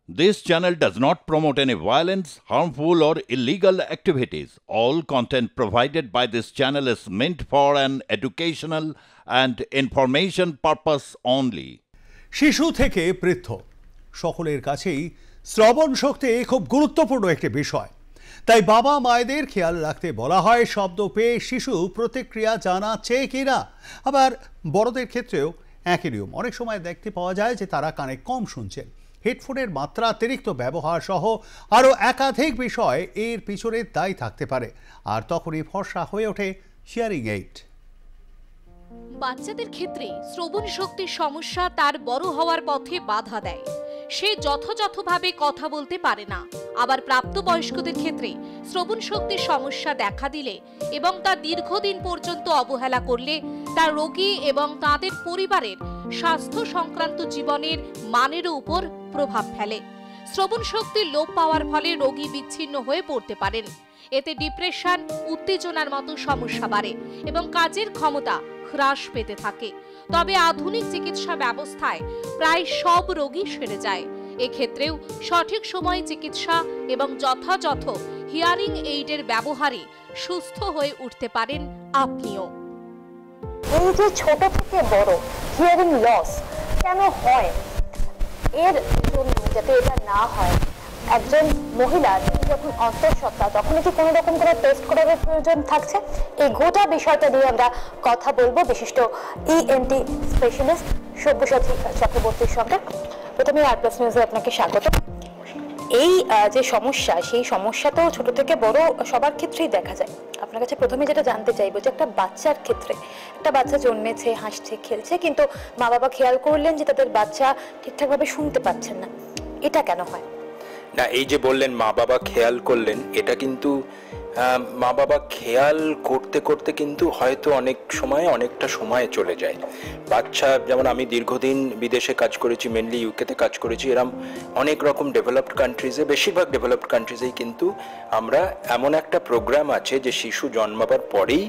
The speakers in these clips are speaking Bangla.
This channel does not promote any violence, harmful, or illegal activities. All content provided by this channel is meant for an educational and information purpose only. শিশু থেকে বৃদ্ধ সকলের কাছেই শ্রবণ শক্তি খুব গুরুত্বপূর্ণ একটি বিষয়। তাই বাবা মায়েদের খেয়াল রাখতে বলা হয় শব্দ পেয়ে শিশু প্রতিক্রিয়া জানাচ্ছে কিনা। আবার বড়দের ক্ষেত্রেও একই নিয়ম। অনেক সময় দেখতে পাওয়া যায় যে তারা কানে কম শুনছেন। হেডফোনের মাত্রাতিরিক্ত ব্যবহার সহ আরও একাধিক বিষয় এর পিছনে দায়ী থাকতে পারে। আর তখনই ফর্সা হয়ে ওঠে হিয়ারিং এইড। বাচ্চাদের ক্ষেত্রে শ্রবণ শক্তির সমস্যা তার বড় হওয়ার পথে বাধা দেয়। সে যথাযথভাবে কথা বলতে পারে না। আবার প্রাপ্তবয়স্কদের ক্ষেত্রে শ্রবণ শক্তির সমস্যা দেখা দিলে এবং তা দীর্ঘদিন পর্যন্ত অবহেলা করলে তা রোগী এবং তাদের পরিবারের স্বাস্থ্য সংক্রান্ত জীবনের মানের উপর প্রভাব ফেলে। শ্রবণ শক্তির লোপ পাওয়ার ফলে রোগী বিচ্ছিন্ন হয়ে পড়তে পারেন। এতে ডিপ্রেশন, উত্তেজনার মতো সমস্যা বাড়ে এবং কাজের ক্ষমতা হ্রাস পেতে থাকে। তবে আধুনিক চিকিৎসা ব্যবস্থায় প্রায় সব রোগী সেরে যায়। এক্ষেত্রেও সঠিক সময়ে চিকিৎসা এবং যথাযথ হিয়ারিং এইডের ব্যবহারে সুস্থ হয়ে উঠতে পারেন আপনিও। এই যে ছোট থেকে বড় হিয়ারিং লস কেন হয়, এর জন্য যাতে এটা না হয় একজন মহিলা যখন অন্তঃসত্ত্বা তখন কি কোনো রকম করে টেস্ট করার প্রয়োজন থাকছে? এই গোটা বিষয়টা নিয়ে আমরা কথা বলবো বিশিষ্ট ইএনটি স্পেশালিস্ট সব্যসাচী চক্রবর্তীর সঙ্গে। প্রথমে আর প্লাস নিউজে আপনাকে স্বাগত। এই যে সমস্যা, সেই সমস্যা তো ছোট থেকে বড় সবার ক্ষেত্রেই দেখা যায়। আপনার কাছে প্রথমে যেটা জানতে চাইবো যে একটা বাচ্চার ক্ষেত্রে, একটা বাচ্চা জন্মেছে, হাসছে, খেলছে, কিন্তু মা বাবা খেয়াল করলেন যে তাদের বাচ্চা ঠিকঠাকভাবে শুনতে পাচ্ছেন না, এটা কেন হয়? না, এই যে বললেন মা বাবা খেয়াল করলেন, এটা কিন্তু মা বাবা খেয়াল করতে করতে কিন্তু হয়তো অনেক সময় অনেকটা সময় চলে যায়। বাচ্চা, যেমন আমি দীর্ঘদিন বিদেশে কাজ করেছি, মেনলি ইউকেতে কাজ করেছি, এরম অনেক রকম ডেভেলপড কান্ট্রিজে, বেশিরভাগ ডেভেলপড কান্ট্রিজেই কিন্তু আমরা এমন একটা প্রোগ্রাম আছে যে শিশু জন্মাবার পরেই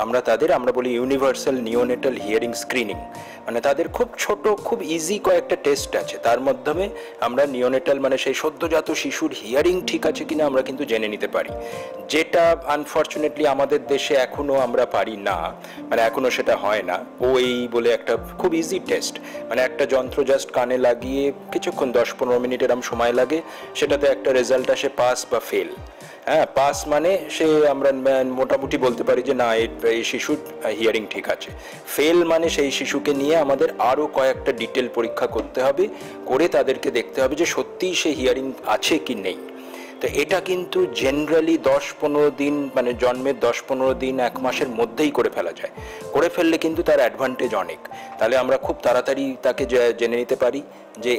আমরা বলি ইউনিভার্সাল নিওনেটাল হিয়ারিং স্ক্রিনিং, মানে তাদের খুব ছোট, খুব ইজি কয়েকটা টেস্ট আছে, তার মাধ্যমে আমরা নিওনেটাল মানে সেই সদ্যজাত শিশুর হিয়ারিং ঠিক আছে কিনা আমরা কিন্তু জেনে নিতে পারি, যেটা আনফর্চুনেটলি আমাদের দেশে এখনো আমরা পারি না, মানে এখনো সেটা হয় না। ওই বলে একটা খুব ইজি টেস্ট, মানে একটা যন্ত্র জাস্ট কানে লাগিয়ে কিছুক্ষণ 10-15 মিনিট এরম সময় লাগে, সেটাতে একটা রেজাল্ট আসে পাস বা ফেল। হ্যাঁ, পাস মানে সে আমরা মোটামুটি বলতে পারি যে না, এই শিশুর হিয়ারিং ঠিক আছে। ফেল মানে সেই শিশুকে নিয়ে আমাদের আরও কয়েকটা ডিটেল পরীক্ষা করতে হবে, করে তাদেরকে দেখতে হবে যে সত্যিই সে হিয়ারিং আছে কি নেই। তো এটা কিন্তু জেনারেলি 10-15 দিন, মানে জন্মের 10-15 দিন, 1 মাসের মধ্যেই করে ফেলা যায়। করে ফেললে কিন্তু তার অ্যাডভান্টেজ অনেক। তাহলে আমরা খুব তাড়াতাড়ি তাকে জেনে নিতে পারি যে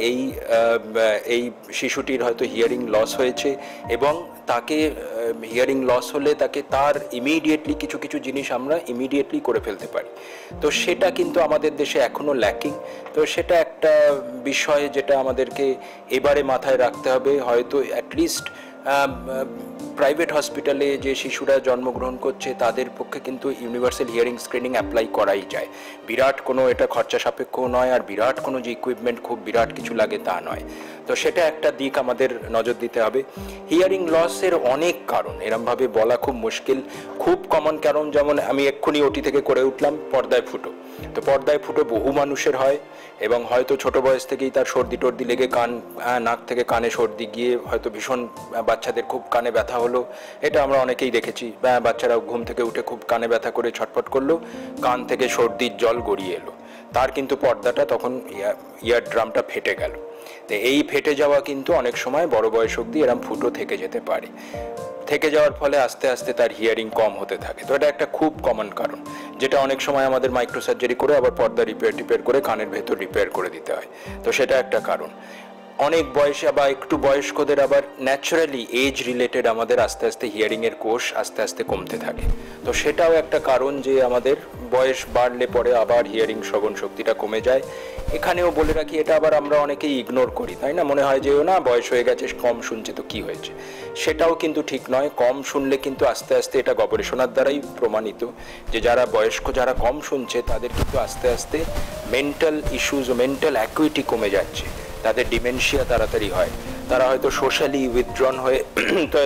এই শিশুটির হয়তো হিয়ারিং লস হয়েছে, এবং তাকে হিয়ারিং লস হলে তার ইমিডিয়েটলি কিছু কিছু জিনিস আমরা ইমিডিয়েটলি করে ফেলতে পারি। তো সেটা কিন্তু আমাদের দেশে এখনও ল্যাকিং। তো সেটা একটা বিষয় যেটা আমাদেরকে এবারে মাথায় রাখতে হবে। হয়তো অ্যাটলিস্ট প্রাইভেট হসপিটালে যে শিশুরা জন্মগ্রহণ করছে তাদের পক্ষে কিন্তু ইউনিভার্সাল হিয়ারিং স্ক্রিনিং অ্যাপ্লাই করাই যায়। বিরাট কোনো এটা খরচা সাপেক্ষ নয়, আর বিরাট কোনো যে ইকুইপমেন্ট খুব বিরাট কিছু লাগে তা নয়। তো সেটা একটা দিক আমাদের নজর দিতে হবে। হিয়ারিং লসের অনেক কারণ, এরমভাবে বলা খুব মুশকিল। খুব কমন কারণ, যেমন আমি এক্ষুনি ওটি থেকে করে উঠলাম, পর্দায় ফুটো। তো পর্দায় ফুটো বহু মানুষের হয়, এবং হয়তো ছোট বয়স থেকেই তার সর্দি টর্দি লেগে নাক থেকে কানে সর্দি গিয়ে হয়তো ভীষণ বাচ্চাদের খুব কানে ব্যথা হলো। এটা আমরা অনেকেই দেখেছি, বাচ্চারা ঘুম থেকে উঠে খুব কানে ব্যথা করে ছটফট করলো, কান থেকে সর্দির জল গড়িয়ে এলো, তার কিন্তু পর্দাটা তখন ইয়ার ড্রামটা ফেটে গেল। তো এই ফেটে যাওয়া কিন্তু অনেক সময় বড় বয়স অবধি এরম ফুটো থেকে যেতে পারে। থেকে যাওয়ার ফলে আস্তে আস্তে তার হিয়ারিং কম হতে থাকে। তো এটা একটা খুব কমন কারণ, যেটা অনেক সময় আমাদের মাইক্রো সার্জারি করে আবার পর্দা রিপেয়ার করে কানের ভেতর রিপেয়ার করে দিতে হয়। তো সেটা একটা কারণ। অনেক বয়সে বা একটু বয়স্কদের আবার ন্যাচারালি এজ রিলেটেড আমাদের আস্তে আস্তে হিয়ারিংয়ের কোষ আস্তে আস্তে কমতে থাকে। তো সেটাও একটা কারণ যে আমাদের বয়স বাড়লে পরে আবার হিয়ারিং শ্রবণ শক্তিটা কমে যায়। এখানেও বলে রাখি, এটা আবার আমরা অনেকেই ইগনোর করি, তাই না? মনে হয় যে ও না, বয়স হয়ে গেছে, কম শুনছে, তো কি হয়েছে? সেটাও কিন্তু ঠিক নয়। কম শুনলে কিন্তু আস্তে আস্তে, এটা গবেষণার দ্বারাই প্রমাণিত, যে যারা বয়স্ক, যারা কম শুনছে তাদের কিন্তু আস্তে আস্তে মেন্টাল ইস্যুজ ও মেন্টাল অ্যাকুইটি কমে যাচ্ছে, তাদের ডিমেনশিয়া তাড়াতাড়ি হয়। তারা হয়তো সোশ্যালি উইথড্রন হয়ে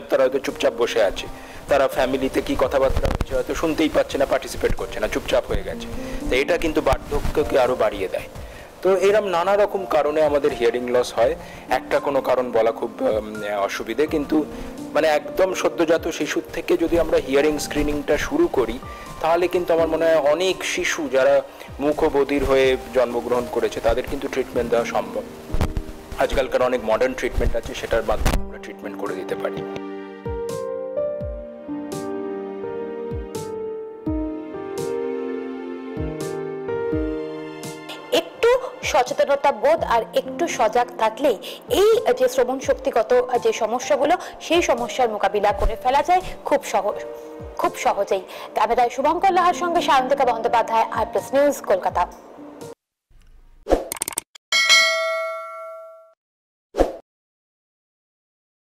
তারা হয়তো চুপচাপ বসে আছে, তারা ফ্যামিলিতে কি কথাবার্তা হচ্ছে হয়তো শুনতেই পাচ্ছে না, পার্টিসিপেট করছে না, চুপচাপ হয়ে গেছে। তো এটা কিন্তু বার্ধক্যকে আরো বাড়িয়ে দেয়। তো এরকম নানা রকম কারণে আমাদের হিয়ারিং লস হয়। একটা কোনো কারণ বলা খুব অসুবিধে, কিন্তু মানে একদম সদ্যজাত শিশুর থেকে যদি আমরা হিয়ারিং স্ক্রিনিংটা শুরু করি তাহলে কিন্তু আমার মনে হয় অনেক শিশু যারা মুখবধির হয়ে জন্মগ্রহণ করেছে তাদের কিন্তু ট্রিটমেন্ট দেওয়া সম্ভব। আজকালকার অনেক মডার্ন ট্রিটমেন্ট আছে, সেটার মাধ্যমে আমরা ট্রিটমেন্ট করে দিতে পারি। সচেতনতা বোধ আর একটু সজাগ থাকলে এই যে শ্রবণ শক্তিগত যে সমস্যাগুলো সেই সমস্যার মোকাবিলা করে ফেলা যায় খুব সহজেই। ক্যামেরায় শুভঙ্কর লাহার সঙ্গে Sayantika Bandyopadhyay, I press news, Kolkata.